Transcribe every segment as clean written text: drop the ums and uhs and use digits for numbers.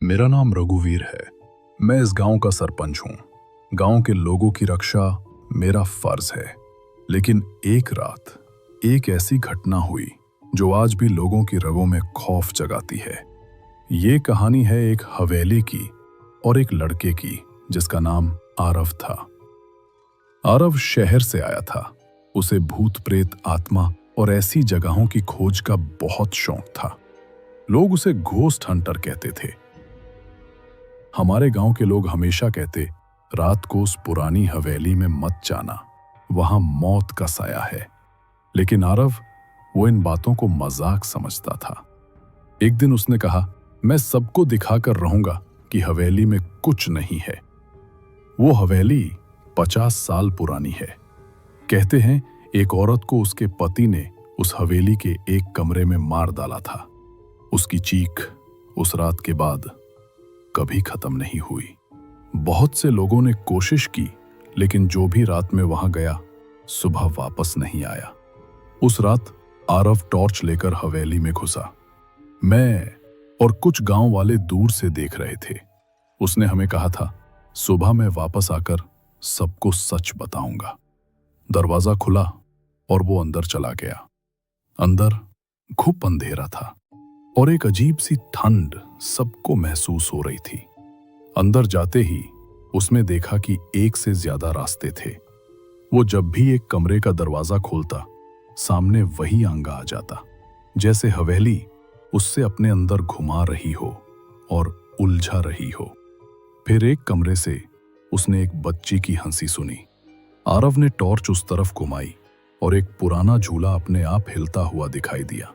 मेरा नाम रघुवीर है। मैं इस गांव का सरपंच हूं। गांव के लोगों की रक्षा मेरा फर्ज है। लेकिन एक रात एक ऐसी घटना हुई जो आज भी लोगों की रगों में खौफ जगाती है। ये कहानी है एक हवेली की और एक लड़के की जिसका नाम आरव था। आरव शहर से आया था। उसे भूत प्रेत, आत्मा और ऐसी जगहों की खोज का बहुत शौक था। लोग उसे घोस्ट हंटर कहते थे। हमारे गांव के लोग हमेशा कहते, रात को उस पुरानी हवेली में मत जाना, वहां मौत का साया है। लेकिन आरव वो इन बातों को मजाक समझता था। एक दिन उसने कहा, मैं सबको दिखाकर रहूंगा कि हवेली में कुछ नहीं है। वो हवेली 50 साल पुरानी है। कहते हैं एक औरत को उसके पति ने उस हवेली के एक कमरे में मार डाला था। उसकी चीख उस रात के बाद कभी खत्म नहीं हुई। बहुत से लोगों ने कोशिश की, लेकिन जो भी रात में वहां गया सुबह वापस नहीं आया। उस रात आरव टॉर्च लेकर हवेली में घुसा। मैं और कुछ गांव वाले दूर से देख रहे थे। उसने हमें कहा था, सुबह मैं वापस आकर सबको सच बताऊंगा। दरवाजा खुला और वो अंदर चला गया। अंदर घुप अंधेरा था और एक अजीब सी ठंड सबको महसूस हो रही थी। अंदर जाते ही उसने देखा कि एक से ज्यादा रास्ते थे। वो जब भी एक कमरे का दरवाजा खोलता, सामने वही आंगा आ जाता, जैसे हवेली उससे अपने अंदर घुमा रही हो और उलझा रही हो। फिर एक कमरे से उसने एक बच्ची की हंसी सुनी। आरव ने टॉर्च उस तरफ घुमाई और एक पुराना झूला अपने आप हिलता हुआ दिखाई दिया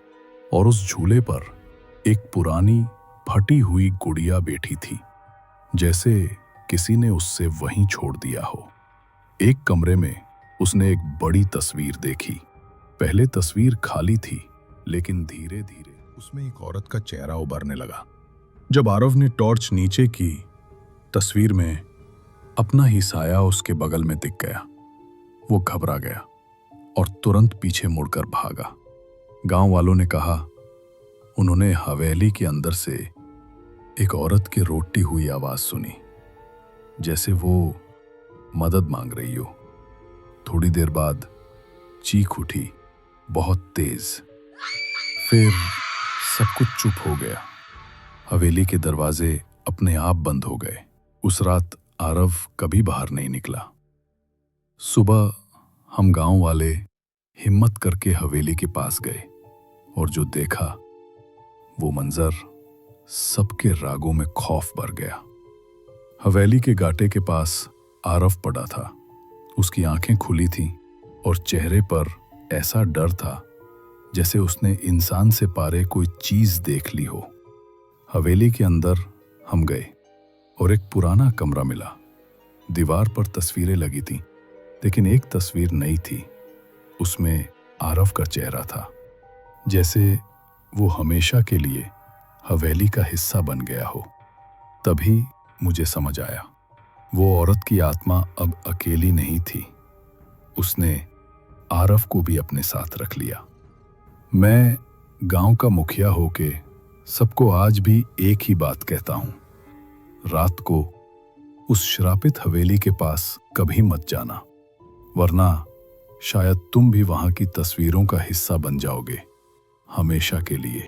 और उस झूले पर एक पुरानी फटी हुई गुड़िया बैठी थी, जैसे किसी ने उससे वहीं छोड़ दिया हो। एक कमरे में उसने एक बड़ी तस्वीर देखी। पहले तस्वीर खाली थी, लेकिन धीरे धीरे उसमें एक औरत का चेहरा उभरने लगा। जब आरव ने टॉर्च नीचे की, तस्वीर में अपना ही साया उसके बगल में दिख गया। वो घबरा गया और तुरंत पीछे मुड़कर भागा। गांव वालों ने कहा, उन्होंने हवेली के अंदर से एक औरत की रोती हुई आवाज सुनी, जैसे वो मदद मांग रही हो। थोड़ी देर बाद चीख उठी, बहुत तेज। फिर सब कुछ चुप हो गया। हवेली के दरवाजे अपने आप बंद हो गए। उस रात आरव कभी बाहर नहीं निकला। सुबह हम गांव वाले हिम्मत करके हवेली के पास गए और जो देखा वो मंजर सबके रागों में खौफ भर गया। हवेली के गाटे के पास आरव पड़ा था। उसकी आंखें खुली थीं और चेहरे पर ऐसा डर था जैसे उसने इंसान से पारे कोई चीज देख ली हो। हवेली के अंदर हम गए और एक पुराना कमरा मिला। दीवार पर तस्वीरें लगी थीं, लेकिन एक तस्वीर नई थी। उसमें आरव का चेहरा था, जैसे वो हमेशा के लिए हवेली का हिस्सा बन गया हो। तभी मुझे समझ आया, वो औरत की आत्मा अब अकेली नहीं थी। उसने आरव को भी अपने साथ रख लिया। मैं गांव का मुखिया होके सबको आज भी एक ही बात कहता हूं, रात को उस श्रापित हवेली के पास कभी मत जाना, वरना शायद तुम भी वहां की तस्वीरों का हिस्सा बन जाओगे, हमेशा के लिए।